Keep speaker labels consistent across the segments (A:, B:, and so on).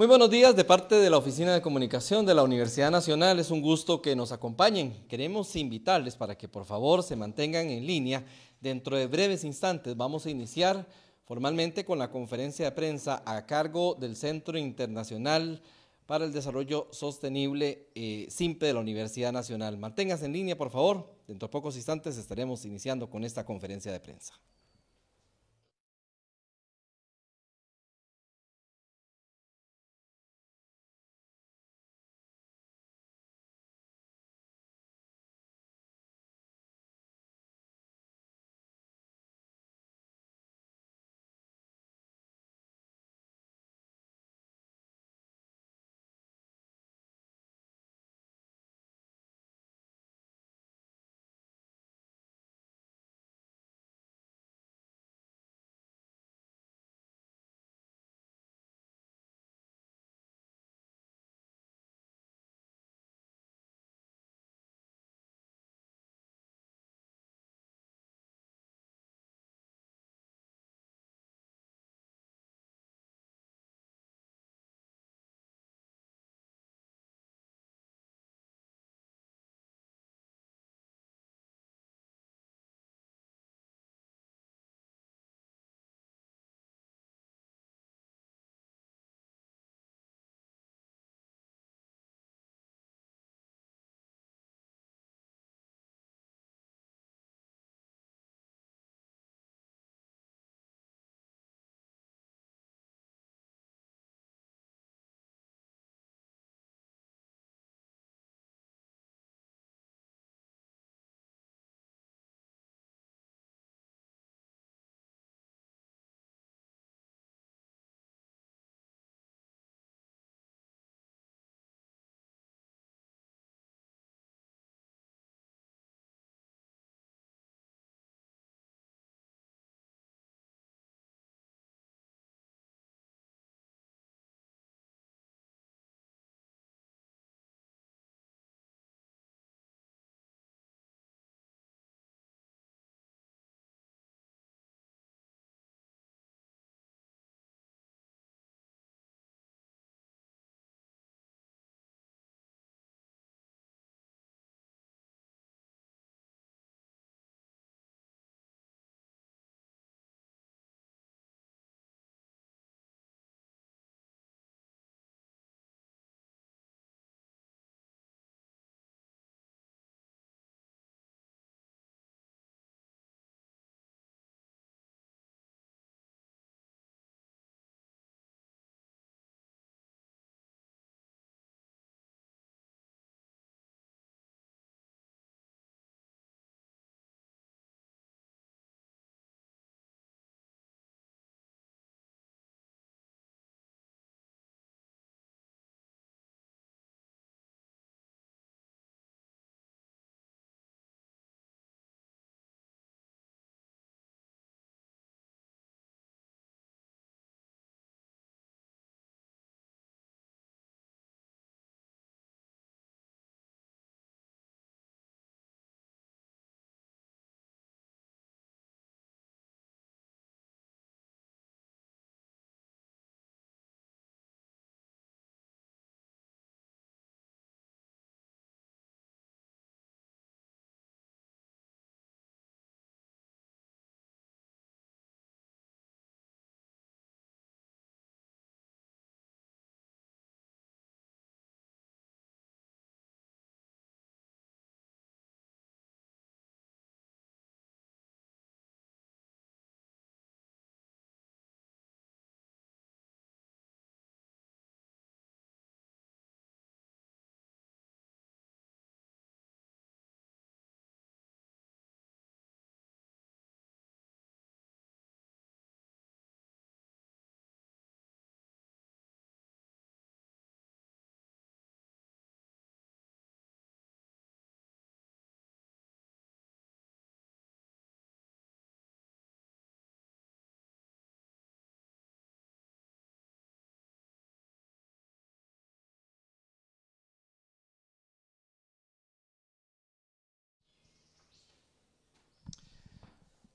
A: Muy buenos días de parte de la Oficina de Comunicación de la Universidad Nacional. Es un gusto que nos acompañen. Queremos invitarles para que por favor se mantengan en línea. Dentro de breves instantes vamos a iniciar formalmente con la conferencia de prensa a cargo del Centro Internacional para el Desarrollo Sostenible CIMPE de la Universidad Nacional. Manténganse en línea, por favor. Dentro de pocos instantes estaremos iniciando con esta conferencia de prensa.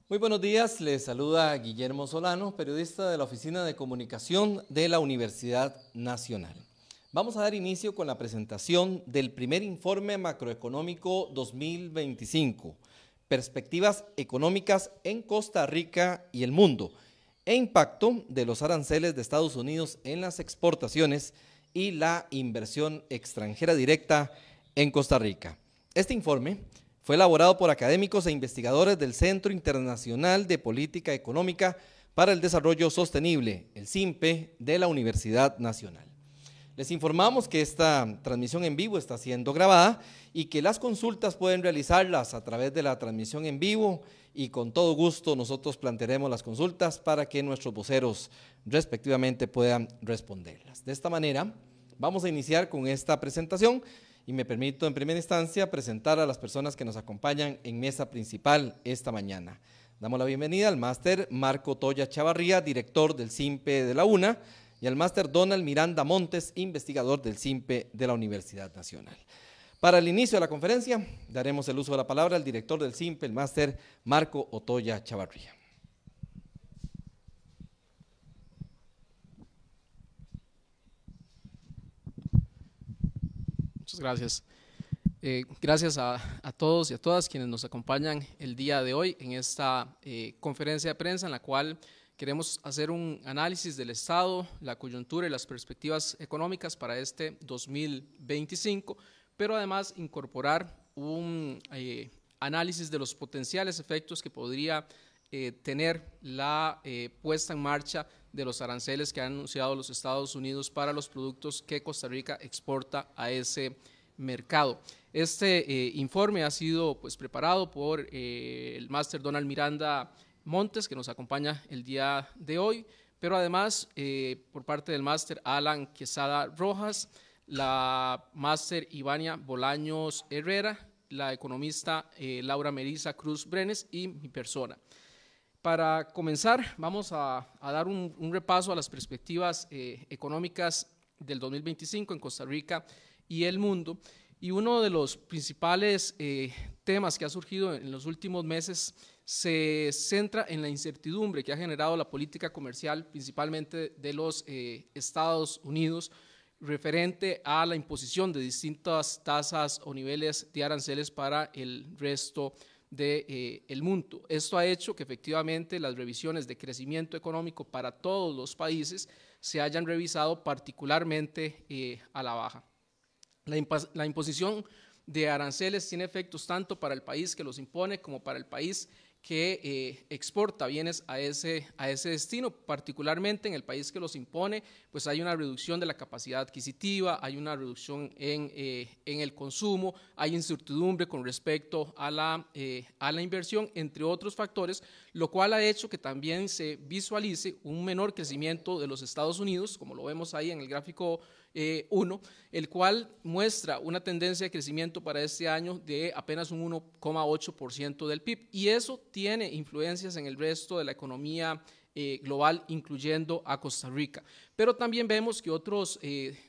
A: Muy buenos días, les saluda Guillermo Solano, periodista de la Oficina de Comunicación de la Universidad Nacional. Vamos a dar inicio con la presentación del primer informe macroeconómico 2025, perspectivas económicas en Costa Rica y el mundo, e impacto de los aranceles de Estados Unidos en las exportaciones y la inversión extranjera directa en Costa Rica. Este informe fue elaborado por académicos e investigadores del Centro Internacional de Política Económica para el Desarrollo Sostenible, el CIMPE, de la Universidad Nacional. Les informamos que esta transmisión en vivo está siendo grabada y que las consultas pueden realizarlas a través de la transmisión en vivo, y con todo gusto nosotros plantearemos las consultas para que nuestros voceros respectivamente puedan responderlas. De esta manera vamos a iniciar con esta presentación. Y me permito en primera instancia presentar a las personas que nos acompañan en mesa principal esta mañana. Damos la bienvenida al máster Marco Otoya Chavarría, director del CIMPE de la UNA, y al máster Donald Miranda Montes, investigador del CIMPE de la Universidad Nacional. Para el inicio de la conferencia, daremos el uso de la palabra al director del CIMPE, el máster Marco Otoya Chavarría.
B: Muchas gracias. Gracias a todos y a todas quienes nos acompañan el día de hoy en esta conferencia de prensa en la cual queremos hacer un análisis del estado, la coyuntura y las perspectivas económicas para este 2025, pero además incorporar un análisis de los potenciales efectos que podría tener la puesta en marcha de los aranceles que han anunciado los Estados Unidos para los productos que Costa Rica exporta a ese mercado. Este informe ha sido preparado por el máster Donald Miranda Montes, que nos acompaña el día de hoy, pero además por parte del máster Alan Quesada Rojas, la máster Ivania Bolaños Herrera, la economista Laura Melissa Cruz Brenes y mi persona. Para comenzar, vamos a dar un repaso a las perspectivas económicas del 2025 en Costa Rica y el mundo. Y uno de los principales temas que ha surgido en los últimos meses se centra en la incertidumbre que ha generado la política comercial, principalmente de los Estados Unidos, referente a la imposición de distintas tasas o niveles de aranceles para el resto del mundo. Esto ha hecho que efectivamente las revisiones de crecimiento económico para todos los países se hayan revisado particularmente a la baja. La imposición de aranceles tiene efectos tanto para el país que los impone como para el país que exporta bienes a ese destino, particularmente en el país que los impone, pues hay una reducción de la capacidad adquisitiva, hay una reducción en el consumo, hay incertidumbre con respecto a la inversión, entre otros factores, lo cual ha hecho que también se visualice un menor crecimiento de los Estados Unidos, como lo vemos ahí en el gráfico 1, el cual muestra una tendencia de crecimiento para este año de apenas un 1,8% del PIB, y eso tiene influencias en el resto de la economía global, incluyendo a Costa Rica. Pero también vemos que otros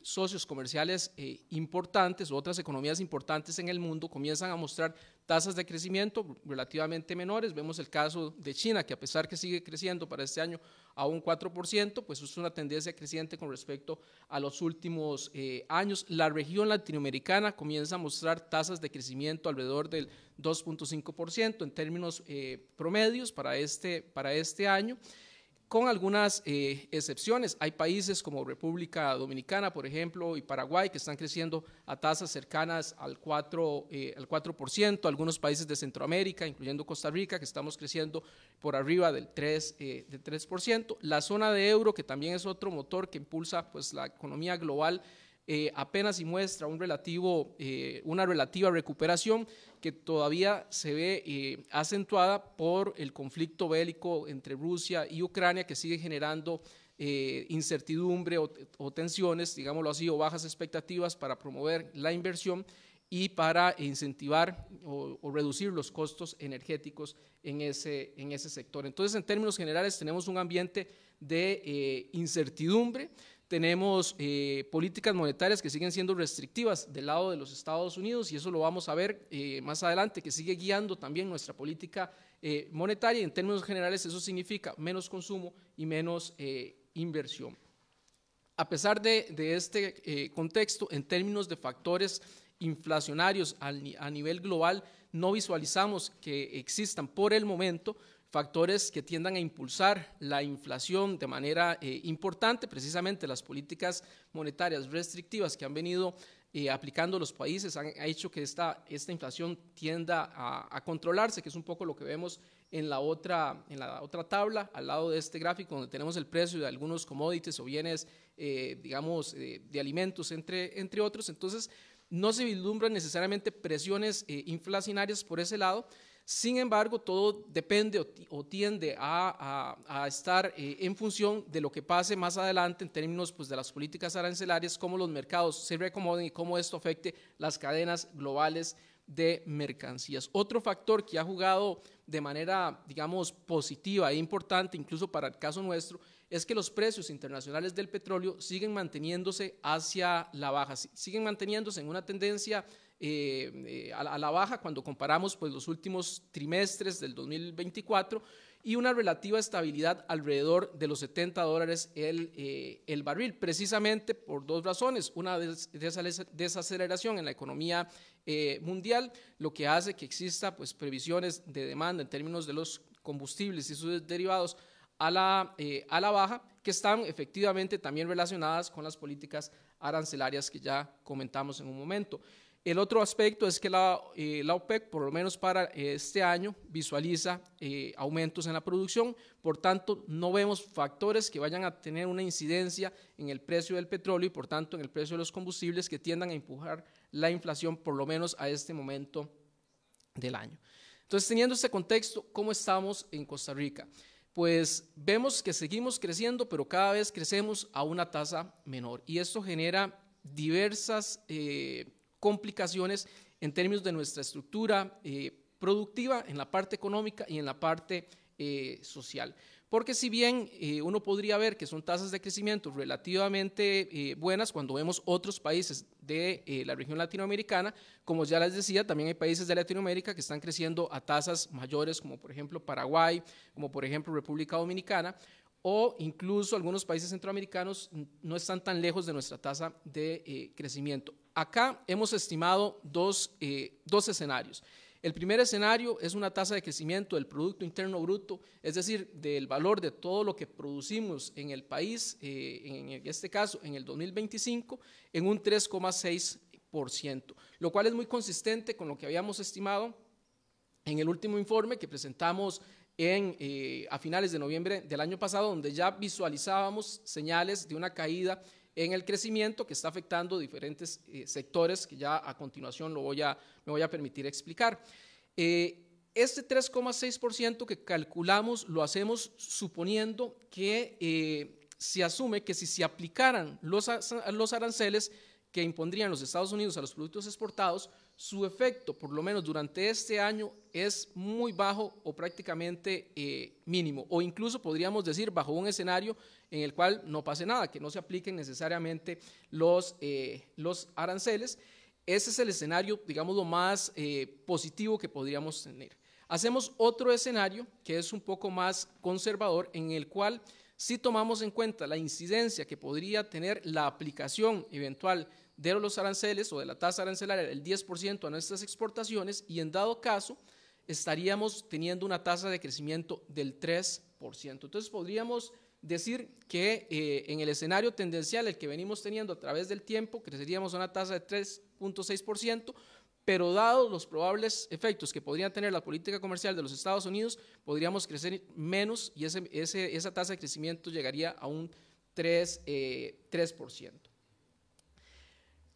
B: socios comerciales importantes, o otras economías importantes en el mundo, comienzan a mostrar tasas de crecimiento relativamente menores. Vemos el caso de China, que a pesar que sigue creciendo para este año a un 4%, pues es una tendencia creciente con respecto a los últimos años. La región latinoamericana comienza a mostrar tasas de crecimiento alrededor del 2,5% en términos promedios para este año, con algunas excepciones. Hay países como República Dominicana, por ejemplo, y Paraguay, que están creciendo a tasas cercanas al 4%, algunos países de Centroamérica, incluyendo Costa Rica, que estamos creciendo por arriba del 3%. La zona de euro, que también es otro motor que impulsa la economía global, apenas y muestra una relativa recuperación que todavía se ve acentuada por el conflicto bélico entre Rusia y Ucrania, que sigue generando incertidumbre o tensiones, digámoslo así, o bajas expectativas para promover la inversión y para incentivar o reducir los costos energéticos en ese sector. Entonces, en términos generales, tenemos un ambiente de incertidumbre, tenemos políticas monetarias que siguen siendo restrictivas del lado de los Estados Unidos, y eso lo vamos a ver más adelante, que sigue guiando también nuestra política monetaria, y en términos generales eso significa menos consumo y menos inversión. A pesar de este contexto, en términos de factores inflacionarios a nivel global, no visualizamos que existan por el momento factores que tiendan a impulsar la inflación de manera importante. Precisamente las políticas monetarias restrictivas que han venido aplicando los países ha hecho que esta inflación tienda a controlarse, que es un poco lo que vemos en la otra tabla, al lado de este gráfico, donde tenemos el precio de algunos commodities o bienes, digamos, de alimentos, entre otros. Entonces, no se vislumbran necesariamente presiones inflacionarias por ese lado. Sin embargo, todo depende o tiende a estar en función de lo que pase más adelante en términos pues, de las políticas arancelarias, cómo los mercados se reacomoden y cómo esto afecte las cadenas globales de mercancías. Otro factor que ha jugado de manera, digamos, positiva e importante, incluso para el caso nuestro, es que los precios internacionales del petróleo siguen manteniéndose hacia la baja, siguen manteniéndose en una tendencia a la baja cuando comparamos pues, los últimos trimestres del 2024, y una relativa estabilidad alrededor de los $70 el barril, precisamente por dos razones. Una desaceleración en la economía mundial, lo que hace que exista pues, previsiones de demanda en términos de los combustibles y sus derivados a la baja, que están efectivamente también relacionadas con las políticas arancelarias que ya comentamos en un momento. El otro aspecto es que la OPEC, por lo menos para este año, visualiza aumentos en la producción. Por tanto, no vemos factores que vayan a tener una incidencia en el precio del petróleo y por tanto en el precio de los combustibles que tiendan a empujar la inflación, por lo menos a este momento del año. Entonces, teniendo este contexto, ¿cómo estamos en Costa Rica? Pues vemos que seguimos creciendo, pero cada vez crecemos a una tasa menor, y esto genera diversas complicaciones en términos de nuestra estructura productiva, en la parte económica y en la parte social. Porque si bien uno podría ver que son tasas de crecimiento relativamente buenas cuando vemos otros países de la región latinoamericana, como ya les decía, también hay países de Latinoamérica que están creciendo a tasas mayores, como por ejemplo Paraguay, como por ejemplo República Dominicana, o incluso algunos países centroamericanos no están tan lejos de nuestra tasa de crecimiento. Acá hemos estimado dos escenarios. El primer escenario es una tasa de crecimiento del Producto Interno Bruto, es decir, del valor de todo lo que producimos en el país, en este caso en el 2025, en un 3,6%, lo cual es muy consistente con lo que habíamos estimado en el último informe que presentamos a finales de noviembre del año pasado, donde ya visualizábamos señales de una caída en el crecimiento que está afectando diferentes sectores que ya a continuación me voy a permitir explicar. Este 3,6% que calculamos lo hacemos suponiendo que se asume que si se aplicaran los aranceles que impondrían los Estados Unidos a los productos exportados, su efecto, por lo menos durante este año, es muy bajo o prácticamente mínimo, o incluso podríamos decir bajo un escenario en el cual no pase nada, que no se apliquen necesariamente los aranceles. Ese es el escenario, digamos, lo más positivo que podríamos tener. Hacemos otro escenario que es un poco más conservador, en el cual si tomamos en cuenta la incidencia que podría tener la aplicación eventual de los aranceles o de la tasa arancelaria del 10% a nuestras exportaciones, y en dado caso estaríamos teniendo una tasa de crecimiento del 3%. Entonces podríamos decir que en el escenario tendencial, el que venimos teniendo a través del tiempo, creceríamos a una tasa de 3,6%, pero dados los probables efectos que podrían tener la política comercial de los Estados Unidos, podríamos crecer menos y esa tasa de crecimiento llegaría a un 3%.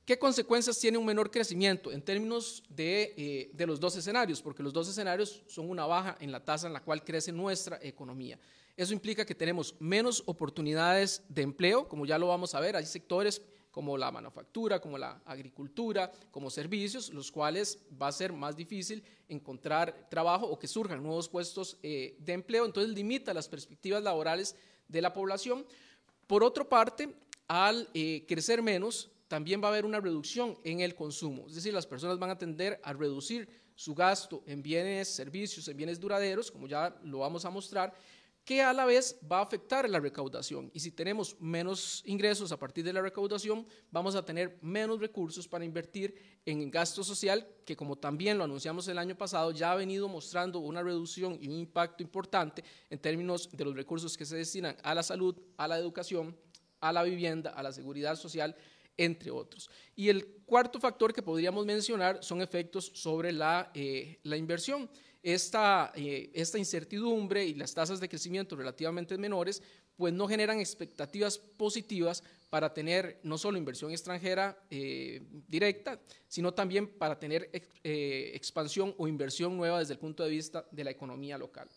B: ¿Qué consecuencias tiene un menor crecimiento en términos de los dos escenarios? Porque los dos escenarios son una baja en la tasa en la cual crece nuestra economía. Eso implica que tenemos menos oportunidades de empleo, como ya lo vamos a ver. Hay sectores como la manufactura, como la agricultura, como servicios, los cuales va a ser más difícil encontrar trabajo o que surjan nuevos puestos de empleo. Entonces limita las perspectivas laborales de la población. Por otra parte, al crecer menos, también va a haber una reducción en el consumo, es decir, las personas van a tender a reducir su gasto en bienes, servicios, en bienes duraderos, como ya lo vamos a mostrar, que a la vez va a afectar la recaudación. Y si tenemos menos ingresos a partir de la recaudación, vamos a tener menos recursos para invertir en gasto social, que como también lo anunciamos el año pasado, ya ha venido mostrando una reducción y un impacto importante en términos de los recursos que se destinan a la salud, a la educación, a la vivienda, a la seguridad social, entre otros. Y el cuarto factor que podríamos mencionar son efectos sobre la inversión. Esta incertidumbre y las tasas de crecimiento relativamente menores, pues no generan expectativas positivas para tener no solo inversión extranjera directa, sino también para tener expansión o inversión nueva desde el punto de vista de la economía local.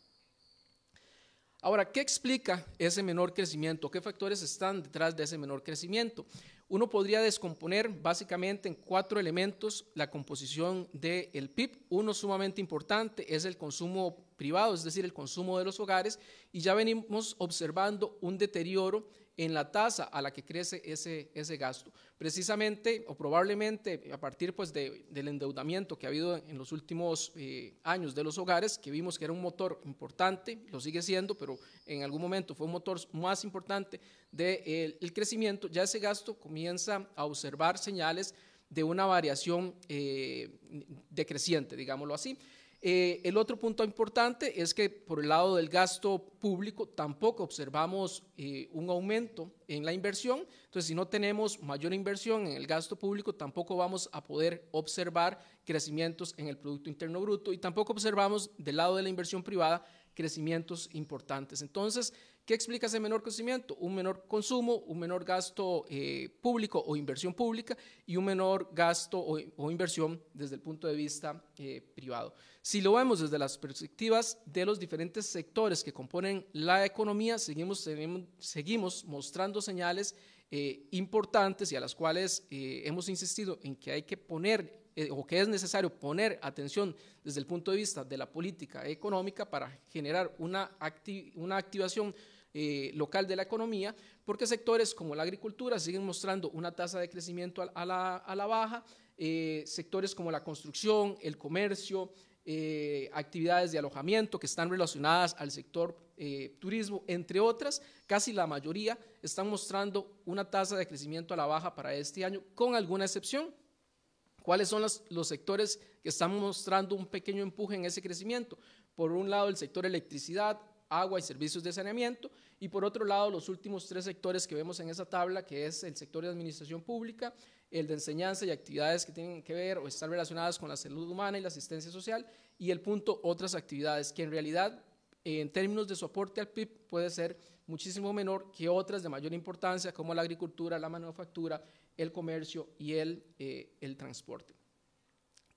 B: Ahora, ¿qué explica ese menor crecimiento? ¿Qué factores están detrás de ese menor crecimiento? Uno podría descomponer básicamente en 4 elementos la composición del PIB. Uno sumamente importante es el consumo privado, es decir, el consumo de los hogares, y ya venimos observando un deterioro en la tasa a la que crece ese gasto. Precisamente o probablemente a partir pues, del endeudamiento que ha habido en los últimos años de los hogares, que vimos que era un motor importante, lo sigue siendo, pero en algún momento fue un motor más importante del crecimiento, ya ese gasto comienza a observar señales de una variación decreciente, digámoslo así. El otro punto importante es que por el lado del gasto público tampoco observamos un aumento en la inversión. Entonces, si no tenemos mayor inversión en el gasto público, tampoco vamos a poder observar crecimientos en el Producto Interno Bruto y tampoco observamos del lado de la inversión privada crecimientos importantes. Entonces, ¿qué explica ese menor crecimiento? Un menor consumo, un menor gasto público o inversión pública y un menor gasto o inversión desde el punto de vista privado. Si lo vemos desde las perspectivas de los diferentes sectores que componen la economía, seguimos mostrando señales importantes y a las cuales hemos insistido en que hay que poner o que es necesario poner atención desde el punto de vista de la política económica para generar una activación local de la economía, porque sectores como la agricultura siguen mostrando una tasa de crecimiento a la baja, sectores como la construcción, el comercio, actividades de alojamiento que están relacionadas al sector turismo, entre otras, casi la mayoría están mostrando una tasa de crecimiento a la baja para este año, con alguna excepción. ¿Cuáles son los sectores que están mostrando un pequeño empuje en ese crecimiento? Por un lado, el sector electricidad, agua y servicios de saneamiento, y por otro lado, los últimos 3 sectores que vemos en esa tabla, que es el sector de administración pública, el de enseñanza y actividades que tienen que ver o están relacionadas con la salud humana y la asistencia social, y el punto otras actividades, que en realidad, en términos de su aporte al PIB, puede ser muchísimo menor que otras de mayor importancia, como la agricultura, la manufactura, el comercio y el transporte.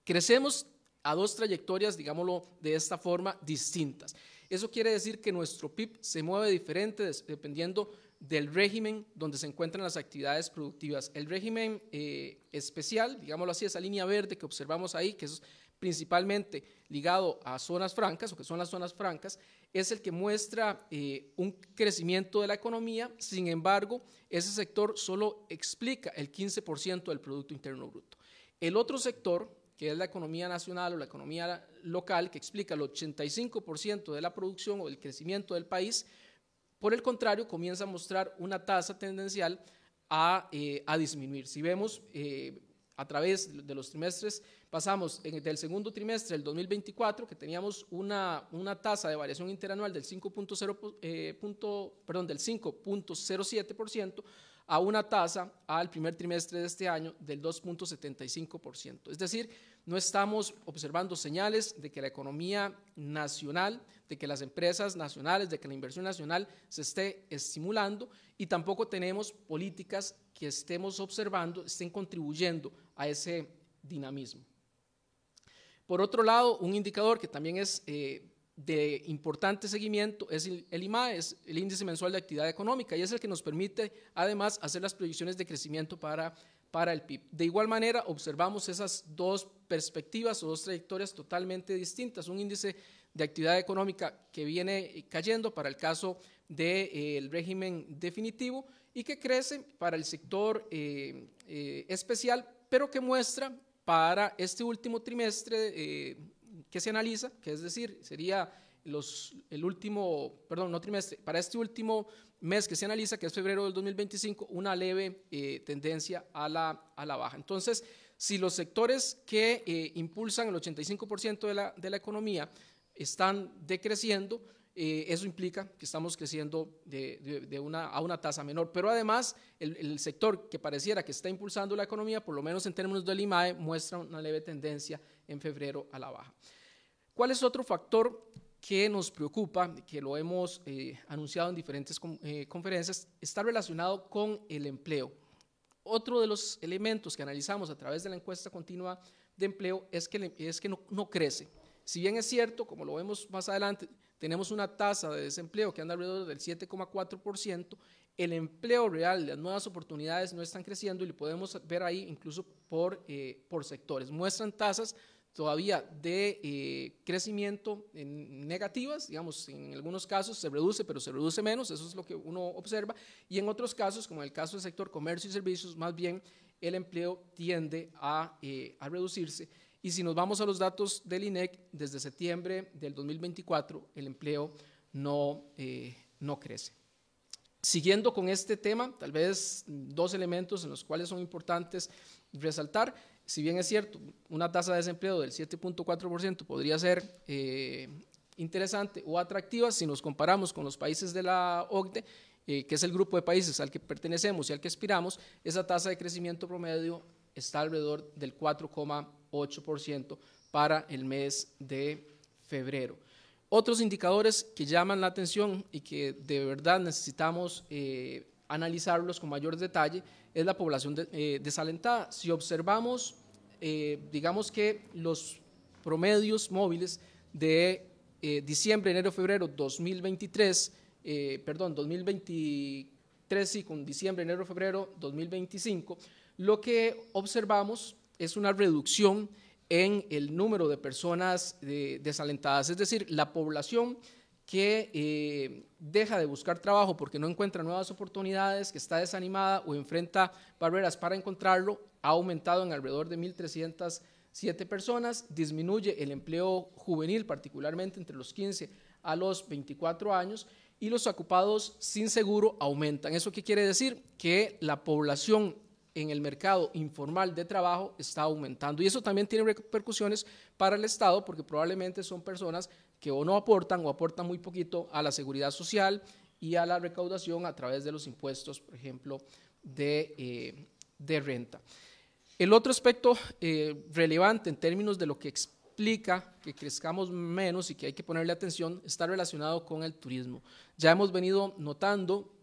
B: Crecemos a 2 trayectorias, digámoslo de esta forma, distintas. Eso quiere decir que nuestro PIB se mueve diferente dependiendo del régimen donde se encuentran las actividades productivas. El régimen especial, digámoslo así, esa línea verde que observamos ahí, que es principalmente ligado a zonas francas, o que son las zonas francas, es el que muestra un crecimiento de la economía. Sin embargo, ese sector solo explica el 15% del Producto Interno Bruto. El otro sector, que es la economía nacional o la economía local, que explica el 85% de la producción o del crecimiento del país, por el contrario, comienza a mostrar una tasa tendencial a disminuir. Si vemos a través de los trimestres, pasamos del segundo trimestre del 2024, que teníamos una tasa de variación interanual del 5.07%, a una tasa al primer trimestre de este año del 2.75%. Es decir, no estamos observando señales de que la economía nacional, de que las empresas nacionales, de que la inversión nacional se esté estimulando, y tampoco tenemos políticas que estemos observando, estén contribuyendo a ese dinamismo. Por otro lado, un indicador que también es de importante seguimiento es el IMAE, es el Índice Mensual de Actividad Económica, y es el que nos permite además hacer las proyecciones de crecimiento para el PIB. De igual manera, observamos esas 2 perspectivas o 2 trayectorias totalmente distintas. Un índice de actividad económica que viene cayendo para el caso del régimen definitivo y que crece para el sector especial, pero que muestra para este último trimestre que se analiza, que es decir, sería para este último mes que se analiza, que es febrero del 2025, una leve tendencia a la baja. Entonces, si los sectores que impulsan el 85% de la economía están decreciendo, eso implica que estamos creciendo a una tasa menor, pero además el sector que pareciera que está impulsando la economía, por lo menos en términos del IMAE, muestra una leve tendencia en febrero a la baja. ¿Cuál es otro factor que nos preocupa, que lo hemos anunciado en diferentes conferencias? Está relacionado con el empleo. Otro de los elementos que analizamos a través de la encuesta continua de empleo es que no crece. Si bien es cierto, como lo vemos más adelante, tenemos una tasa de desempleo que anda alrededor del 7,4%, el empleo real, las nuevas oportunidades no están creciendo y lo podemos ver ahí incluso por sectores. Muestran tasas todavía de crecimiento negativas, digamos, en algunos casos se reduce, pero se reduce menos, eso es lo que uno observa, y en otros casos, como en el caso del sector comercio y servicios, más bien el empleo tiende a reducirse. Y si nos vamos a los datos del INEC, desde septiembre del 2024, el empleo no crece. Siguiendo con este tema, tal vez dos elementos en los cuales son importantes resaltar. Si bien es cierto, una tasa de desempleo del 7,4% podría ser interesante o atractiva si nos comparamos con los países de la OCDE, que es el grupo de países al que pertenecemos y al que aspiramos, esa tasa de crecimiento promedio está alrededor del 4,8% para el mes de febrero. Otros indicadores que llaman la atención y que de verdad necesitamos analizarlos con mayor detalle es la población desalentada. Si observamos, digamos que los promedios móviles de diciembre, enero, febrero 2023, 2023 sí, con diciembre, enero, febrero 2025, lo que observamos es una reducción en el número de personas desalentadas, es decir, la población que deja de buscar trabajo porque no encuentra nuevas oportunidades, que está desanimada o enfrenta barreras para encontrarlo, ha aumentado en alrededor de 1.307 personas, disminuye el empleo juvenil, particularmente entre los 15 a los 24 años, y los ocupados sin seguro aumentan. ¿Eso qué quiere decir? Que la población en el mercado informal de trabajo está aumentando, y eso también tiene repercusiones para el Estado, porque probablemente son personas que o no aportan o aportan muy poquito a la seguridad social y a la recaudación a través de los impuestos, por ejemplo, de renta. El otro aspecto relevante en términos de lo que explica que crezcamos menos y que hay que ponerle atención está relacionado con el turismo. Ya hemos venido notando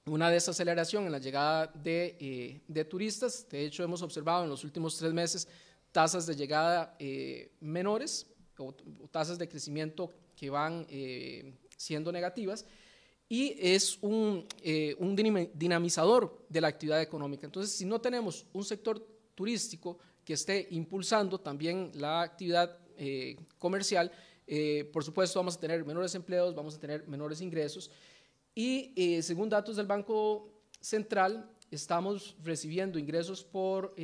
B: una desaceleración en la llegada de turistas. De hecho, hemos observado en los últimos 3 meses tasas de llegada menores o tasas de crecimiento que van siendo negativas, y es un dinamizador de la actividad económica. Entonces, si no tenemos un sector turístico que esté impulsando también la actividad comercial, por supuesto vamos a tener menores empleos, vamos a tener menores ingresos. Y según datos del Banco Central, estamos recibiendo ingresos por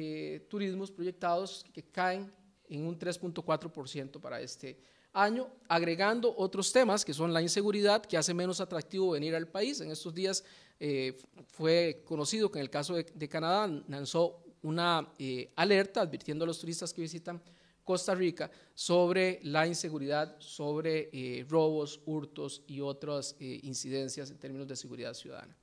B: turismos proyectados que caen en un 3,4% para este año, agregando otros temas que son la inseguridad, que hace menos atractivo venir al país. En estos días fue conocido que en el caso de Canadá lanzó una alerta advirtiendo a los turistas que visitan Costa Rica sobre la inseguridad, sobre robos, hurtos y otras incidencias en términos de seguridad ciudadana.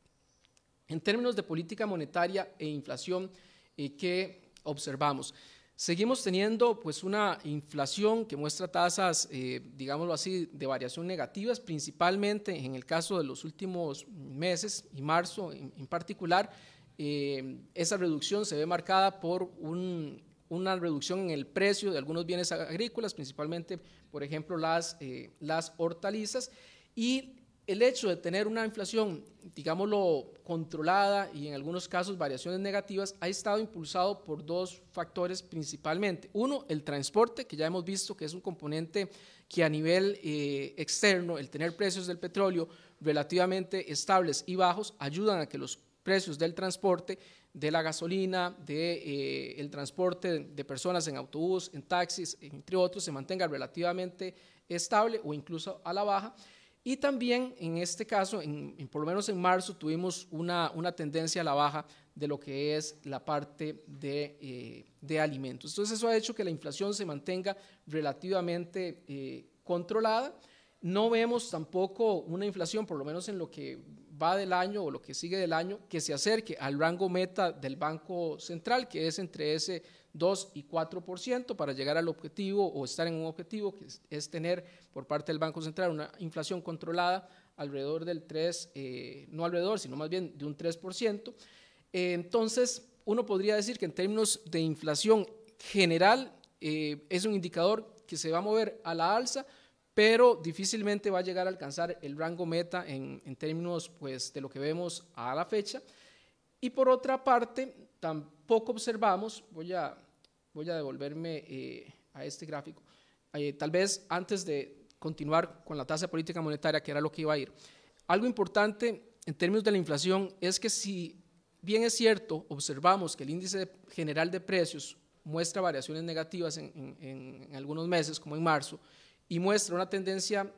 B: En términos de política monetaria e inflación, ¿qué observamos? Seguimos teniendo pues una inflación que muestra tasas, digámoslo así, de variación negativas, principalmente en el caso de los últimos meses y marzo en particular. Esa reducción se ve marcada por una reducción en el precio de algunos bienes agrícolas, principalmente, por ejemplo, las hortalizas, y el hecho de tener una inflación, digámoslo, controlada y en algunos casos variaciones negativas, ha estado impulsado por dos factores principalmente. Uno, el transporte, que ya hemos visto que es un componente que a nivel externo, el tener precios del petróleo relativamente estables y bajos, ayudan a que los precios del transporte, de la gasolina, el transporte de personas en autobús, en taxis, entre otros, se mantenga relativamente estable o incluso a la baja. Y también en este caso, por lo menos en marzo, tuvimos una tendencia a la baja de lo que es la parte de alimentos. Entonces eso ha hecho que la inflación se mantenga relativamente controlada. No vemos tampoco una inflación, por lo menos en lo que va del año o lo que sigue del año, que se acerque al rango meta del Banco Central, que es entre ese 2 y 4% para llegar al objetivo o estar en un objetivo que es tener por parte del Banco Central una inflación controlada alrededor del 3, no alrededor, sino más bien de un 3%. Entonces, uno podría decir que en términos de inflación general es un indicador que se va a mover a la alza, pero difícilmente va a llegar a alcanzar el rango meta en términos pues, de lo que vemos a la fecha. Y por otra parte, tampoco observamos, voy a devolverme a este gráfico, tal vez antes de continuar con la tasa de política monetaria, que era lo que iba a ir. Algo importante en términos de la inflación es que si bien es cierto, observamos que el índice general de precios muestra variaciones negativas en algunos meses, como en marzo, y muestra una tendencia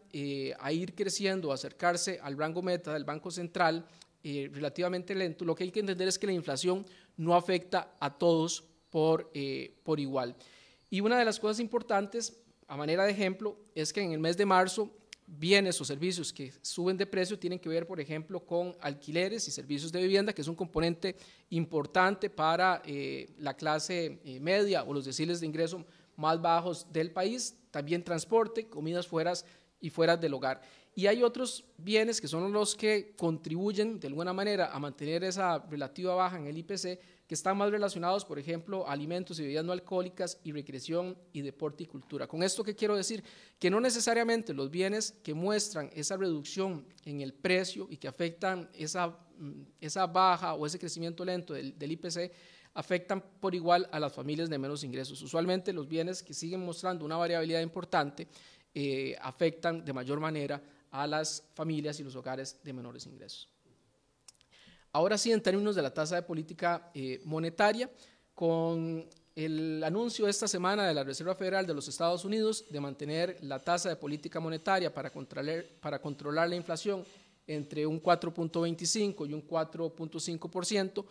B: a ir creciendo, a acercarse al rango meta del Banco Central relativamente lento. Lo que hay que entender es que la inflación no afecta a todos por igual. Y una de las cosas importantes, a manera de ejemplo, es que en el mes de marzo bienes o servicios que suben de precio tienen que ver, por ejemplo, con alquileres y servicios de vivienda, que es un componente importante para la clase media o los deciles de ingreso más bajos del país, también transporte, comidas fuera del hogar. Y hay otros bienes que son los que contribuyen de alguna manera a mantener esa relativa baja en el IPC, que están más relacionados, por ejemplo, alimentos y bebidas no alcohólicas y recreación y deporte y cultura. Con esto, ¿qué quiero decir? Que no necesariamente los bienes que muestran esa reducción en el precio y que afectan esa baja o ese crecimiento lento del IPC, afectan por igual a las familias de menos ingresos. Usualmente los bienes que siguen mostrando una variabilidad importante afectan de mayor manera a las familias y los hogares de menores ingresos. Ahora sí, en términos de la tasa de política monetaria, con el anuncio esta semana de la Reserva Federal de los Estados Unidos de mantener la tasa de política monetaria para controlar la inflación entre un 4.25 y un 4.5%,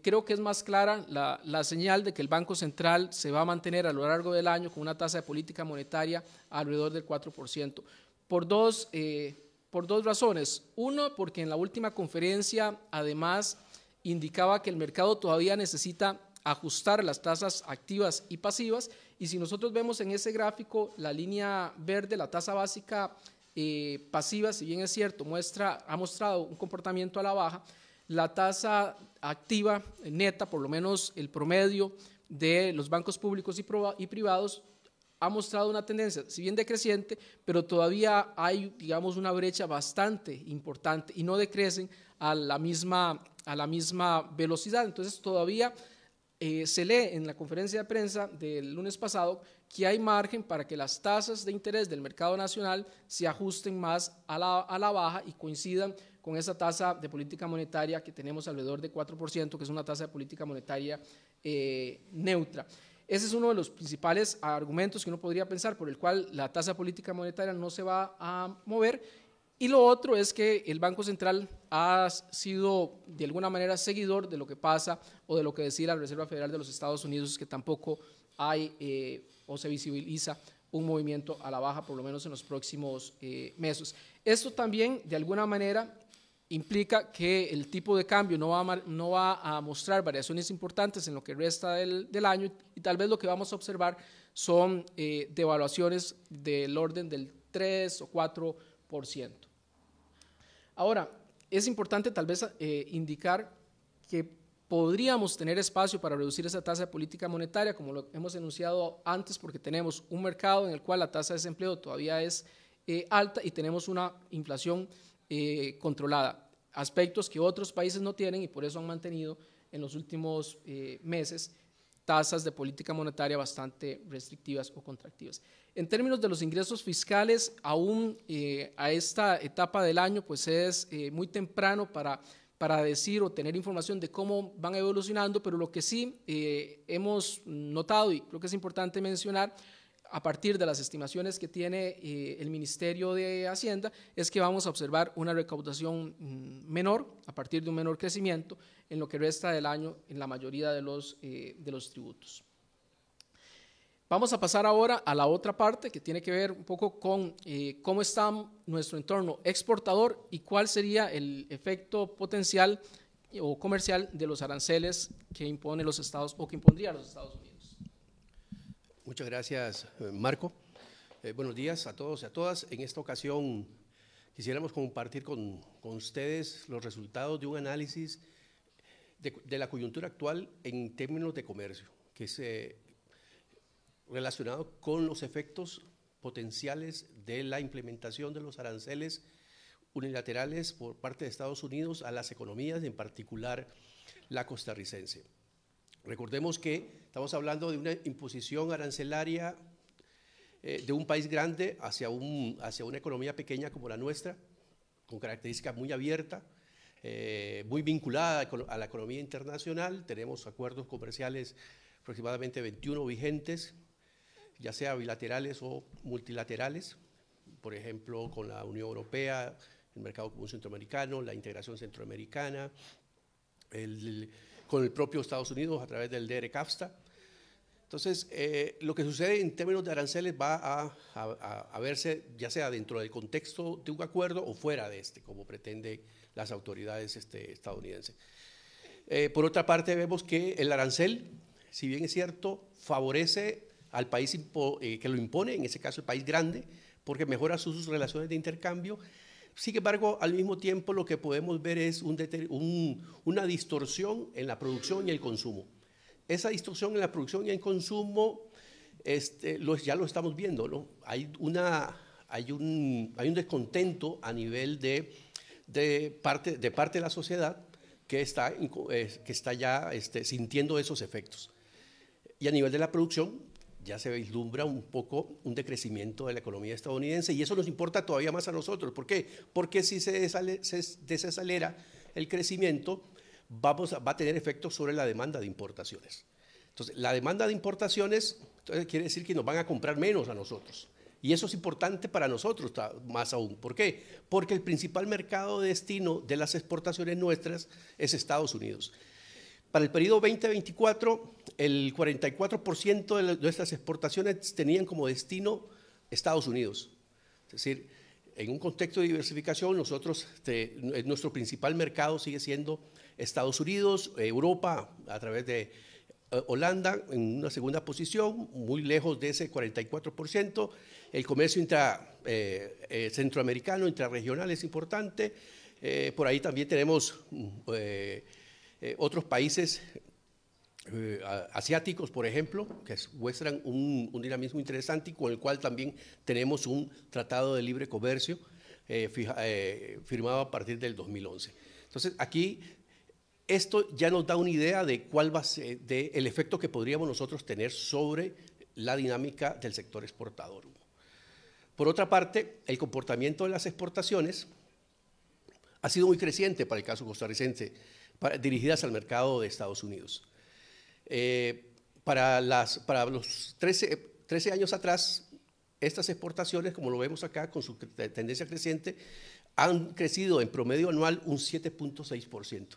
B: creo que es más clara la señal de que el Banco Central se va a mantener a lo largo del año con una tasa de política monetaria alrededor del 4%, por dos razones. Uno, porque en la última conferencia además indicaba que el mercado todavía necesita ajustar las tasas activas y pasivas, y si nosotros vemos en ese gráfico la línea verde, la tasa básica pasiva, si bien es cierto, ha mostrado un comportamiento a la baja, la tasa activa neta, por lo menos el promedio de los bancos públicos y privados, ha mostrado una tendencia, si bien decreciente, pero todavía hay, digamos, una brecha bastante importante y no decrecen a la misma velocidad. Entonces todavía se lee en la conferencia de prensa del lunes pasado que hay margen para que las tasas de interés del mercado nacional se ajusten más a la baja y coincidan con esa tasa de política monetaria que tenemos alrededor de 4%, que es una tasa de política monetaria neutra. Ese es uno de los principales argumentos que uno podría pensar por el cual la tasa de política monetaria no se va a mover. Y lo otro es que el Banco Central ha sido de alguna manera seguidor de lo que pasa o de lo que decía la Reserva Federal de los Estados Unidos, que tampoco hay o se visibiliza un movimiento a la baja, por lo menos en los próximos meses. Esto también de alguna manera implica que el tipo de cambio no va a mostrar variaciones importantes en lo que resta del año, y tal vez lo que vamos a observar son devaluaciones del orden del 3 o 4%. Ahora, es importante tal vez indicar que podríamos tener espacio para reducir esa tasa de política monetaria, como lo hemos enunciado antes, porque tenemos un mercado en el cual la tasa de desempleo todavía es alta y tenemos una inflación controlada. Aspectos que otros países no tienen y por eso han mantenido en los últimos meses tasas de política monetaria bastante restrictivas o contractivas. En términos de los ingresos fiscales, aún a esta etapa del año, pues es muy temprano para decir o tener información de cómo van evolucionando, pero lo que sí hemos notado, y creo que es importante mencionar, a partir de las estimaciones que tiene el Ministerio de Hacienda, es que vamos a observar una recaudación menor, a partir de un menor crecimiento, en lo que resta del año en la mayoría de los tributos. Vamos a pasar ahora a la otra parte que tiene que ver un poco con cómo está nuestro entorno exportador y cuál sería el efecto potencial o comercial de los aranceles que imponen los Estados o que impondrían los Estados Unidos.
C: Muchas gracias, Marco. Buenos días a todos y a todas. En esta ocasión quisiéramos compartir con ustedes los resultados de un análisis de la coyuntura actual en términos de comercio, que es relacionado con los efectos potenciales de la implementación de los aranceles unilaterales por parte de Estados Unidos a las economías, en particular la costarricense. Recordemos que estamos hablando de una imposición arancelaria de un país grande hacia una economía pequeña como la nuestra, con características muy abiertas, muy vinculada a la economía internacional. Tenemos acuerdos comerciales aproximadamente 21 vigentes, ya sea bilaterales o multilaterales, por ejemplo, con la Unión Europea, el Mercado Común Centroamericano, la integración centroamericana, con el propio Estados Unidos a través del DR-CAFTA. Entonces, lo que sucede en términos de aranceles va a verse ya sea dentro del contexto de un acuerdo o fuera de este, como pretenden las autoridades estadounidenses. Por otra parte, vemos que el arancel, si bien es cierto, favorece al país que lo impone, en ese caso el país grande, porque mejora sus relaciones de intercambio. Sin embargo, al mismo tiempo lo que podemos ver es una distorsión en la producción y el consumo. Esa distorsión en la producción y el consumo ya lo estamos viendo, ¿no? Hay un descontento a nivel de parte de la sociedad que está ya sintiendo esos efectos. Y a nivel de la producción ya se vislumbra un poco un decrecimiento de la economía estadounidense y eso nos importa todavía más a nosotros. ¿Por qué? Porque si se desacelera el crecimiento, va a tener efectos sobre la demanda de importaciones. Entonces, la demanda de importaciones quiere decir que nos van a comprar menos a nosotros. Y eso es importante para nosotros más aún. ¿Por qué? Porque el principal mercado de destino de las exportaciones nuestras es Estados Unidos. Para el periodo 2024, el 44% de nuestras exportaciones tenían como destino Estados Unidos. Es decir, en un contexto de diversificación, nuestro principal mercado sigue siendo Estados Unidos, Europa, a través de Holanda, en una segunda posición, muy lejos de ese 44%. El comercio centroamericano, intrarregional es importante. Por ahí también tenemos otros países asiáticos, por ejemplo, que muestran un dinamismo interesante y con el cual también tenemos un tratado de libre comercio firmado a partir del 2011. Entonces, aquí esto ya nos da una idea de cuál va a ser el efecto que podríamos nosotros tener sobre la dinámica del sector exportador. Por otra parte, el comportamiento de las exportaciones ha sido muy creciente para el caso costarricense, dirigidas al mercado de Estados Unidos. Para los 13 años atrás, estas exportaciones, como lo vemos acá, con su tendencia creciente, han crecido en promedio anual un 7.6%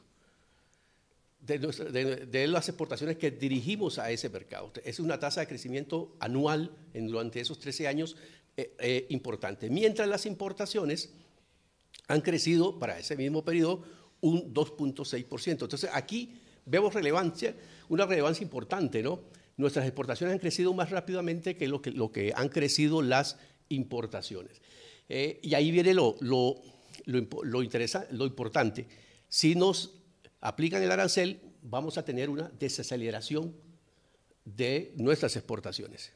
C: de las exportaciones que dirigimos a ese mercado. Es una tasa de crecimiento anual durante esos 13 años importante. Mientras las importaciones han crecido para ese mismo periodo un 2.6%. Entonces, aquí vemos una relevancia importante, ¿no? Nuestras exportaciones han crecido más rápidamente que lo que han crecido las importaciones. Y ahí viene lo importante. Si nos aplican el arancel, vamos a tener una desaceleración de nuestras exportaciones.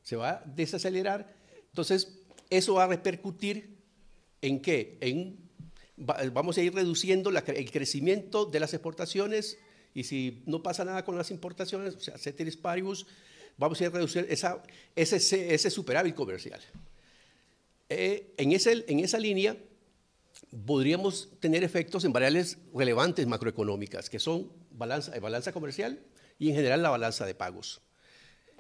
C: Se va a desacelerar. Entonces, eso va a repercutir en qué? Vamos a ir reduciendo el crecimiento de las exportaciones, y si no pasa nada con las importaciones, o sea, ceteris paribus, vamos a ir a reducir ese superávit comercial. En esa línea podríamos tener efectos en variables relevantes macroeconómicas, que son balanza comercial y en general la balanza de pagos.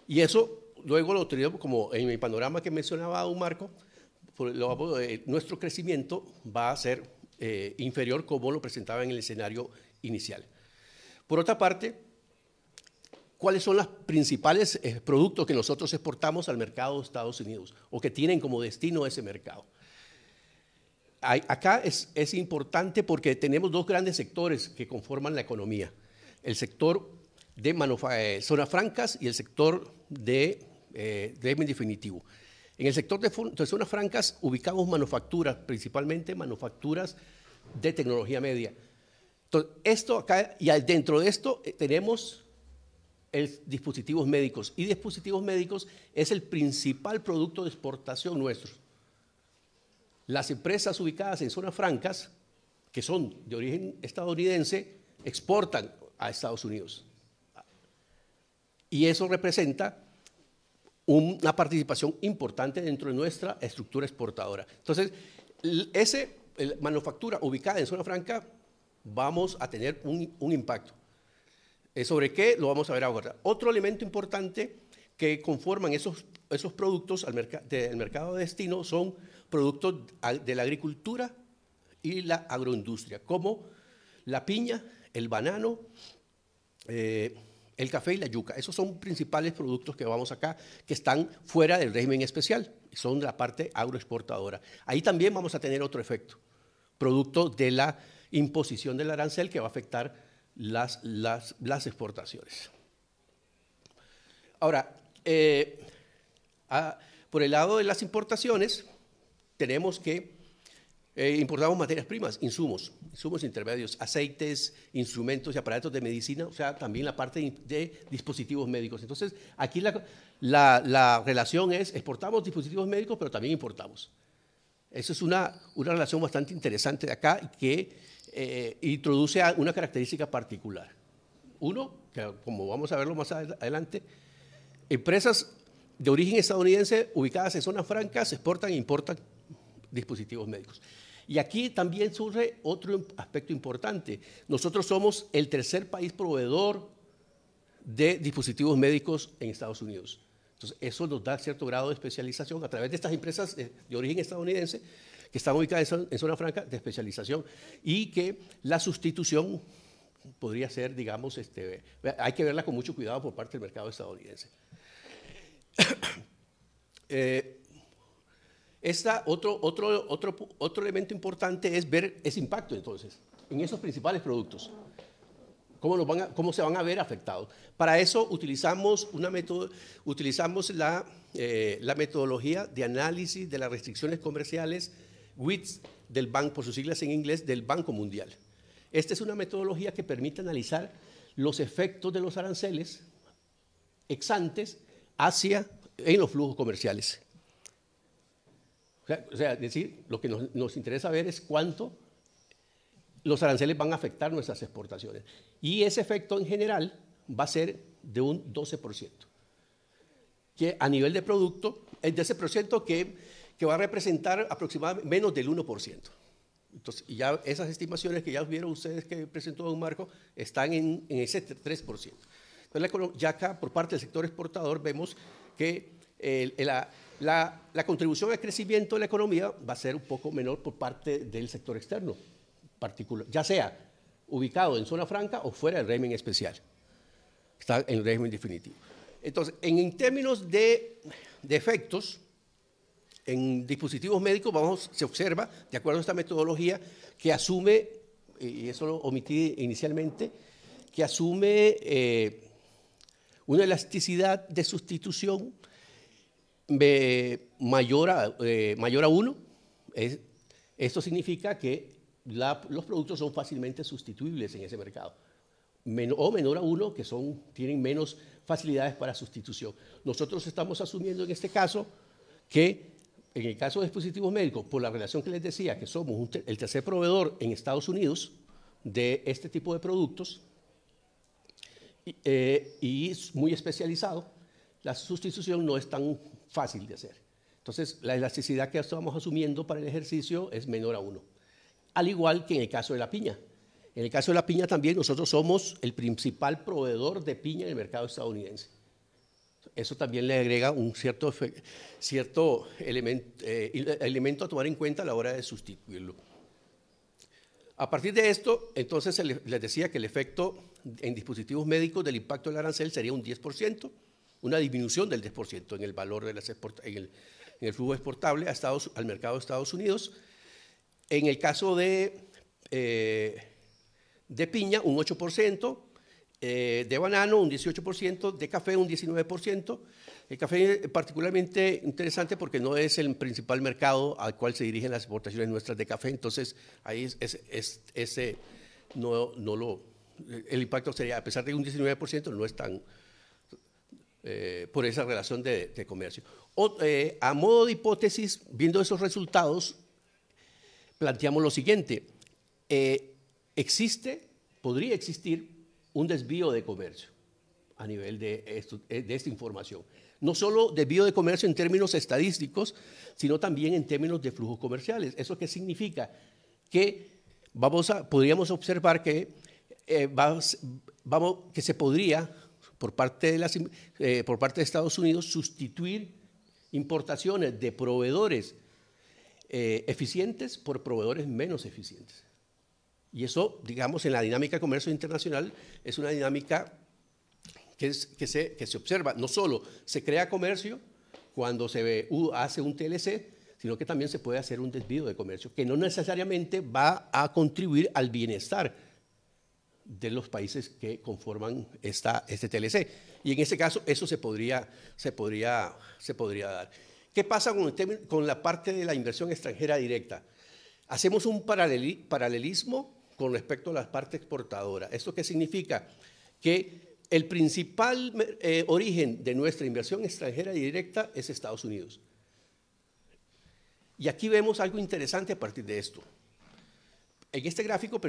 C: Y eso luego lo tenemos como en el panorama que mencionaba don Marco, nuestro crecimiento va a ser inferior como lo presentaba en el escenario inicial. Por otra parte, ¿cuáles son los principales productos que nosotros exportamos al mercado de Estados Unidos o que tienen como destino ese mercado? Acá es importante porque tenemos dos grandes sectores que conforman la economía. El sector de zonas francas y el sector de régimen definitivo. En el sector de zonas francas ubicamos manufacturas, principalmente manufacturas de tecnología media. Entonces, esto acá, y dentro de esto tenemos dispositivos médicos, y dispositivos médicos es el principal producto de exportación nuestro. Las empresas ubicadas en zonas francas, que son de origen estadounidense, exportan a Estados Unidos. Y eso representa una participación importante dentro de nuestra estructura exportadora. Entonces, manufactura ubicada en zona franca, vamos a tener un impacto. ¿Sobre qué? Lo vamos a ver ahora. Otro elemento importante que conforman esos productos del mercado de destino son productos de la agricultura y la agroindustria, como la piña, el banano, el café y la yuca. Esos son principales productos que vamos acá, que están fuera del régimen especial, son de la parte agroexportadora. Ahí también vamos a tener otro efecto, producto de la imposición del arancel que va a afectar las exportaciones. Ahora, por el lado de las importaciones, tenemos que importamos materias primas, insumos intermedios, aceites, instrumentos y aparatos de medicina, o sea, también la parte de dispositivos médicos. Entonces, aquí la relación es, exportamos dispositivos médicos, pero también importamos. Esa es una relación bastante interesante de acá que introduce una característica particular. Uno, que como vamos a verlo más adelante, empresas de origen estadounidense ubicadas en zonas francas exportan e importan dispositivos médicos. Y aquí también surge otro aspecto importante. Nosotros somos el tercer país proveedor de dispositivos médicos en Estados Unidos. Entonces, eso nos da cierto grado de especialización a través de estas empresas de origen estadounidense que están ubicadas en zona franca de especialización y que la sustitución podría ser, digamos, hay que verla con mucho cuidado por parte del mercado estadounidense. Otro elemento importante es ver ese impacto, entonces, en esos principales productos. ¿Cómo se van a ver afectados? Para eso utilizamos la metodología de análisis de las restricciones comerciales WITS del banco, por sus siglas en inglés, del Banco Mundial. Esta es una metodología que permite analizar los efectos de los aranceles ex antes en los flujos comerciales. O sea, es decir, lo que nos interesa ver es cuánto los aranceles van a afectar nuestras exportaciones. Y ese efecto en general va a ser de un 12%, que a nivel de producto es de ese porcentaje que va a representar aproximadamente menos del 1%. Entonces, y ya esas estimaciones que ya vieron ustedes que presentó don Marco están en ese 3%. Entonces, ya acá por parte del sector exportador vemos que la contribución al crecimiento de la economía va a ser un poco menor por parte del sector externo, particular, ya sea ubicado en zona franca o fuera del régimen especial. Está en el régimen definitivo. Entonces, en términos de efectos, en dispositivos médicos se observa, de acuerdo a esta metodología, que asume, y eso lo omití inicialmente, que asume una elasticidad de sustitución mayor a 1. Esto significa que los productos son fácilmente sustituibles en ese mercado. O menor a 1, que tienen menos facilidades para sustitución. Nosotros estamos asumiendo en este caso que en el caso de dispositivos médicos, por la relación que les decía, que somos el tercer proveedor en Estados Unidos de este tipo de productos, y es muy especializado, la sustitución no es tan fácil de hacer. Entonces, la elasticidad que estamos asumiendo para el ejercicio es menor a 1. Al igual que en el caso de la piña. En el caso de la piña también nosotros somos el principal proveedor de piña en el mercado estadounidense. Eso también le agrega un cierto elemento a tomar en cuenta a la hora de sustituirlo. A partir de esto, entonces les decía que el efecto en dispositivos médicos del impacto del arancel sería un 10%, una disminución del 10% en el valor de en el flujo exportable al mercado de Estados Unidos. En el caso de piña, un 8%, de banano, un 18%, de café, un 19%. El café es particularmente interesante porque no es el principal mercado al cual se dirigen las exportaciones nuestras de café, entonces ahí el impacto sería, a pesar de un 19%, no es tan por esa relación de comercio. A modo de hipótesis, viendo esos resultados, planteamos lo siguiente: podría existir un desvío de comercio a nivel de esta información. No solo desvío de comercio en términos estadísticos, sino también en términos de flujos comerciales. ¿Eso qué significa? Que podríamos observar que se podría, por parte de Estados Unidos, sustituir importaciones de proveedores eficientes por proveedores menos eficientes. Y eso, digamos, en la dinámica de comercio internacional es una dinámica que se observa. No solo se crea comercio cuando se hace un TLC, sino que también se puede hacer un desvío de comercio, que no necesariamente va a contribuir al bienestar de los países que conforman este TLC. Y en ese caso, eso se podría dar. ¿Qué pasa con la parte de la inversión extranjera directa? Hacemos un paralelismo con respecto a la parte exportadora. ¿Esto qué significa? Que el principal origen de nuestra inversión extranjera directa es Estados Unidos. Y aquí vemos algo interesante a partir de esto. En este gráfico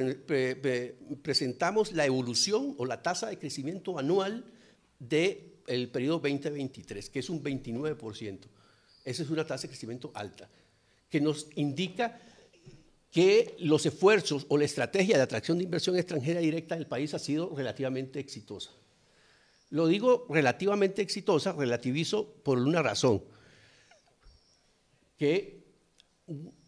C: presentamos la evolución o la tasa de crecimiento anual del periodo 2023, que es un 29%. Esa es una tasa de crecimiento alta, que nos indica que los esfuerzos o la estrategia de atracción de inversión extranjera directa del país ha sido relativamente exitosa. Lo digo relativamente exitosa, relativizo por una razón, que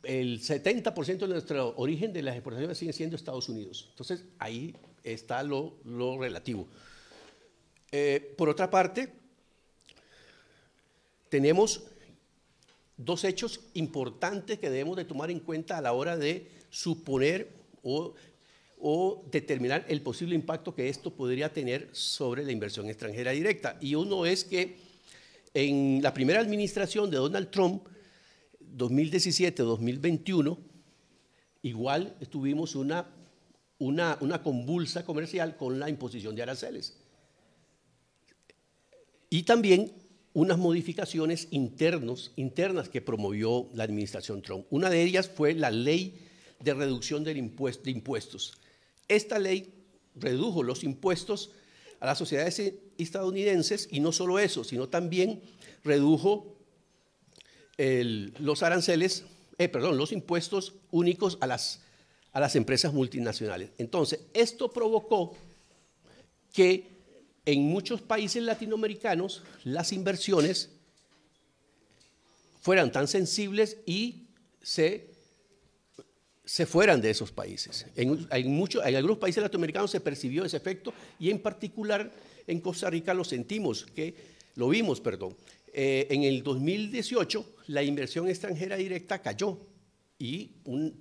C: el 70% de nuestro origen de las exportaciones sigue siendo Estados Unidos. Entonces, ahí está lo relativo. Por otra parte, tenemos dos hechos importantes que debemos de tomar en cuenta a la hora de suponer o determinar el posible impacto que esto podría tener sobre la inversión extranjera directa. Y uno es que en la primera administración de Donald Trump, 2017-2021, igual tuvimos una convulsa comercial con la imposición de aranceles. Y también unas modificaciones internas que promovió la administración Trump. Una de ellas fue la ley de reducción de impuestos. Esta ley redujo los impuestos a las sociedades estadounidenses y no solo eso, sino también redujo los impuestos únicos a las empresas multinacionales. Entonces, esto provocó que en muchos países latinoamericanos las inversiones fueran tan sensibles y se fueran de esos países. En algunos países latinoamericanos se percibió ese efecto y en particular en Costa Rica lo vimos. En el 2018 la inversión extranjera directa cayó y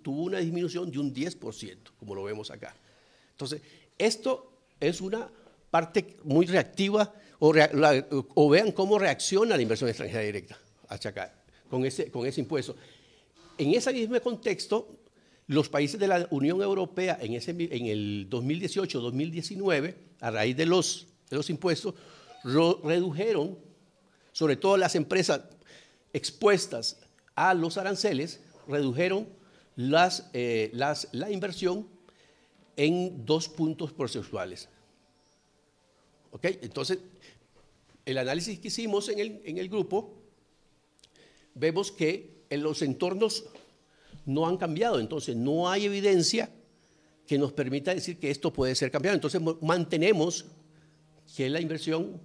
C: tuvo una disminución de un 10%, como lo vemos acá. Entonces, esto es una parte muy reactiva, o vean cómo reacciona la inversión extranjera directa hacia acá, con ese impuesto. En ese mismo contexto, los países de la Unión Europea en el 2018-2019, a raíz de los impuestos, redujeron, sobre todo las empresas expuestas a los aranceles, redujeron la inversión en 2 puntos porcentuales. ¿Ok? Entonces, el análisis que hicimos en el grupo, vemos que en los entornos no han cambiado, entonces no hay evidencia que nos permita decir que esto puede ser cambiado. Entonces mantenemos que la inversión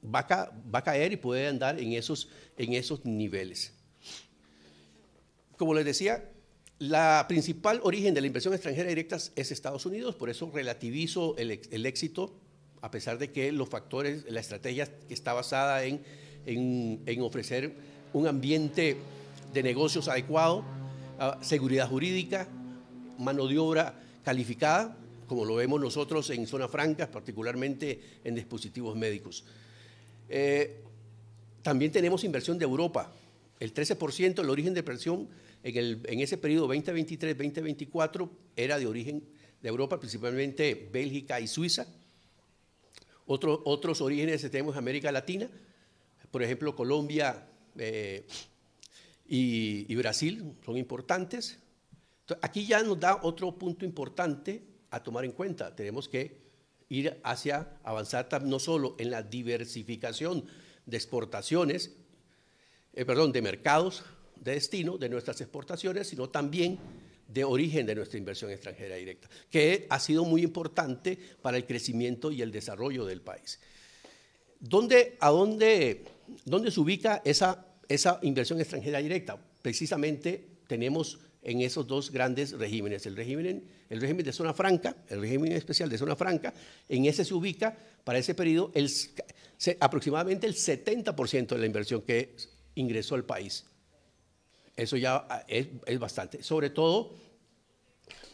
C: va a caer y puede andar en esos niveles. Como les decía, la principal origen de la inversión extranjera directa es Estados Unidos, por eso relativizo el éxito, a pesar de que los factores, la estrategia que está basada en ofrecer un ambiente de negocios adecuado, seguridad jurídica, mano de obra calificada, como lo vemos nosotros en zonas francas, particularmente en dispositivos médicos. También tenemos inversión de Europa. El 13%, el origen de inversión en ese periodo 2023-2024 era de origen de Europa, principalmente Bélgica y Suiza. Otros orígenes tenemos en América Latina, por ejemplo, Colombia y Brasil son importantes. Entonces, aquí ya nos da otro punto importante a tomar en cuenta. Tenemos que ir hacia avanzar no solo en la diversificación de exportaciones, de mercados de destino de nuestras exportaciones, sino también de origen de nuestra inversión extranjera directa, que ha sido muy importante para el crecimiento y el desarrollo del país. ¿Dónde se ubica esa inversión extranjera directa? Precisamente tenemos en esos dos grandes regímenes, el régimen de zona franca, el régimen especial de zona franca, en ese se ubica para ese periodo aproximadamente el 70% de la inversión que ingresó al país. Eso ya es bastante. Sobre todo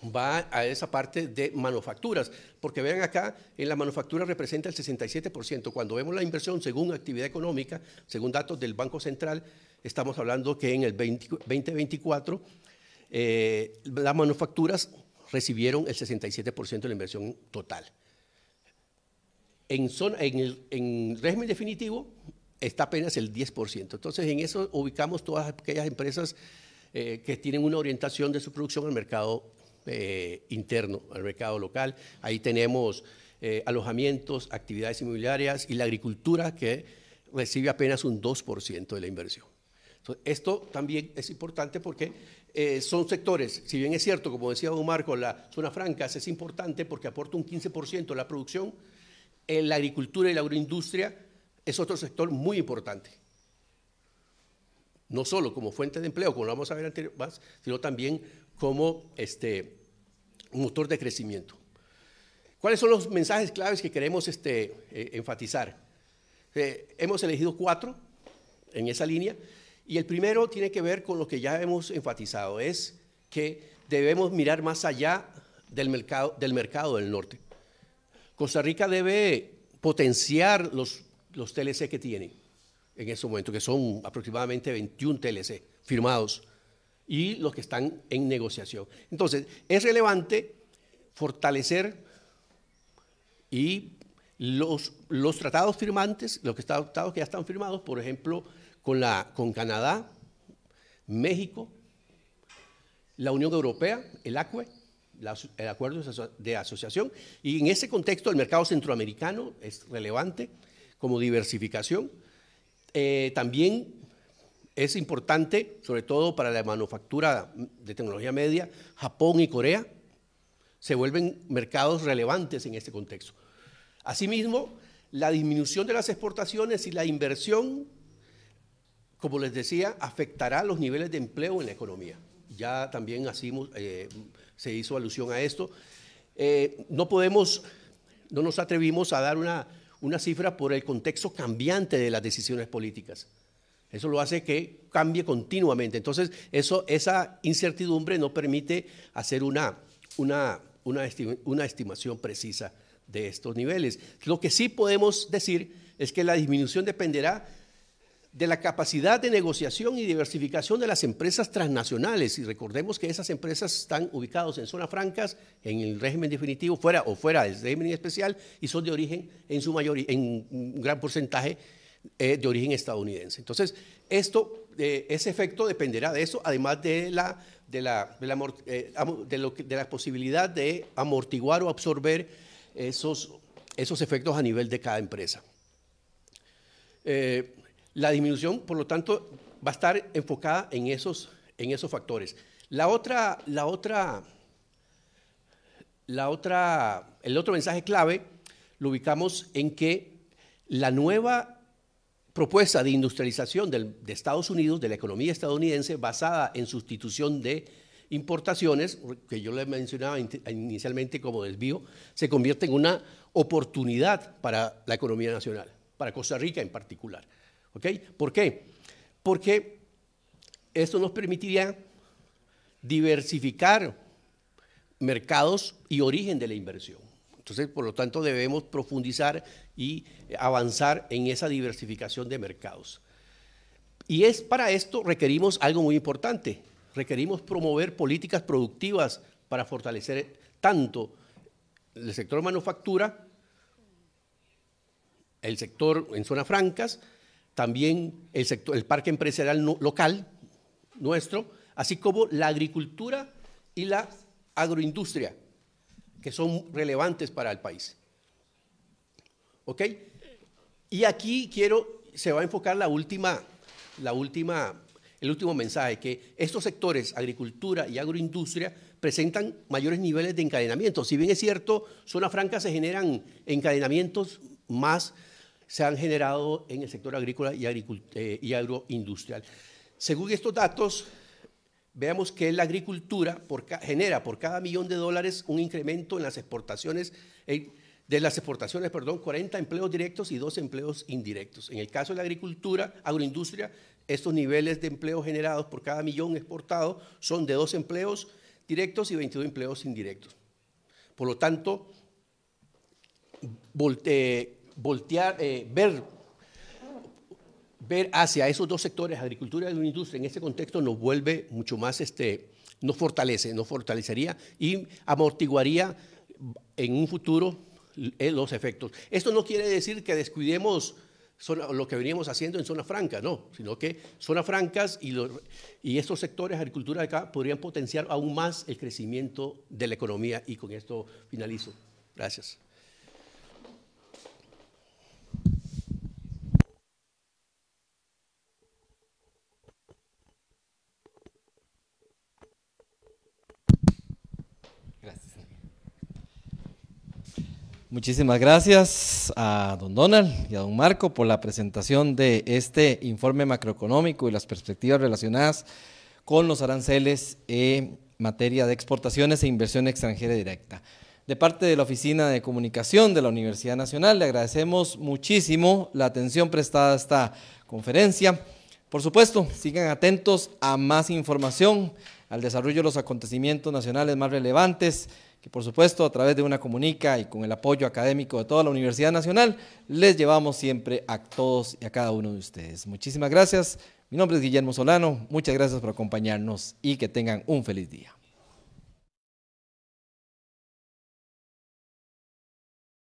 C: va a esa parte de manufacturas, porque vean acá, en la manufactura representa el 67%. Cuando vemos la inversión según actividad económica, según datos del Banco Central, estamos hablando que en el 2024 las manufacturas recibieron el 67% de la inversión total. En régimen definitivo está apenas el 10%. Entonces, en eso ubicamos todas aquellas empresas que tienen una orientación de su producción al mercado interno, al mercado local. Ahí tenemos alojamientos, actividades inmobiliarias y la agricultura, que recibe apenas un 2% de la inversión. Entonces, esto también es importante porque son sectores, si bien es cierto, como decía don Marco, la zona franca es importante porque aporta un 15% de la producción, la agricultura y la agroindustria es otro sector muy importante. No solo como fuente de empleo, como lo vamos a ver más, sino también como un motor de crecimiento. ¿Cuáles son los mensajes claves que queremos enfatizar? Hemos elegido 4 en esa línea, y el primero tiene que ver con lo que ya hemos enfatizado, es que debemos mirar más allá del mercado del norte. Costa Rica debe potenciar los TLC que tiene en este momento, que son aproximadamente 21 TLC firmados y los que están en negociación. Entonces, es relevante fortalecer y los tratados firmantes, los tratados que ya están firmados, por ejemplo, con Canadá, México, la Unión Europea, el ACUE, el Acuerdo de Asociación, y en ese contexto el mercado centroamericano es relevante como diversificación. También es importante, sobre todo para la manufactura de tecnología media, Japón y Corea se vuelven mercados relevantes en este contexto. Asimismo, la disminución de las exportaciones y la inversión, como les decía, afectará los niveles de empleo en la economía. Ya también se hizo alusión a esto. No nos atrevimos a dar una cifra por el contexto cambiante de las decisiones políticas. Eso lo hace que cambie continuamente. Entonces, esa incertidumbre no permite hacer una estimación precisa de estos niveles. Lo que sí podemos decir es que la disminución dependerá de la capacidad de negociación y diversificación de las empresas transnacionales. Y recordemos que esas empresas están ubicadas en zonas francas, en el régimen definitivo, fuera del régimen especial, y son de origen, en un gran porcentaje, de origen estadounidense. Entonces, ese efecto dependerá de eso, además de la posibilidad de amortiguar o absorber esos efectos a nivel de cada empresa. La disminución, por lo tanto, va a estar enfocada en esos factores. El otro mensaje clave lo ubicamos en que la nueva propuesta de industrialización de Estados Unidos, de la economía estadounidense, basada en sustitución de importaciones, que yo les mencionaba inicialmente como desvío, se convierte en una oportunidad para la economía nacional, para Costa Rica en particular. ¿Okay? ¿Por qué? Porque esto nos permitiría diversificar mercados y origen de la inversión. Entonces, por lo tanto, debemos profundizar y avanzar en esa diversificación de mercados. Y para esto requerimos algo muy importante. Requerimos promover políticas productivas para fortalecer tanto el sector manufactura, el sector en zonas francas, también el parque empresarial local nuestro, así como la agricultura y la agroindustria, que son relevantes para el país. ¿Ok? Y aquí se va a enfocar el último mensaje, que estos sectores, agricultura y agroindustria, presentan mayores niveles de encadenamiento. Si bien es cierto, zona franca se generan encadenamientos más, se han generado en el sector agrícola y agroindustrial. Según estos datos, veamos que la agricultura genera por cada $1.000.000 un incremento en las exportaciones, 40 empleos directos y 2 empleos indirectos. En el caso de la agricultura, agroindustria, estos niveles de empleo generados por cada millón exportado son de 2 empleos directos y 22 empleos indirectos. Por lo tanto, ver hacia esos dos sectores, agricultura y agroindustria, en este contexto nos vuelve mucho más, nos fortalecería y amortiguaría en un futuro los efectos. Esto no quiere decir que descuidemos lo que veníamos haciendo en zonas francas, no, sino que zonas francas y estos sectores, agricultura de acá, podrían potenciar aún más el crecimiento de la economía, y con esto finalizo. Gracias.
A: Muchísimas gracias a don Donald y a don Marco por la presentación de este informe macroeconómico y las perspectivas relacionadas con los aranceles en materia de exportaciones e inversión extranjera directa. De parte de la Oficina de Comunicación de la Universidad Nacional, le agradecemos muchísimo la atención prestada a esta conferencia. Por supuesto, sigan atentos a más información, al desarrollo de los acontecimientos nacionales más relevantes, que por supuesto a través de Una Comunica y con el apoyo académico de toda la Universidad Nacional, les llevamos siempre a todos y a cada uno de ustedes. Muchísimas gracias. Mi nombre es Guillermo Solano. Muchas gracias por acompañarnos y que tengan un feliz día.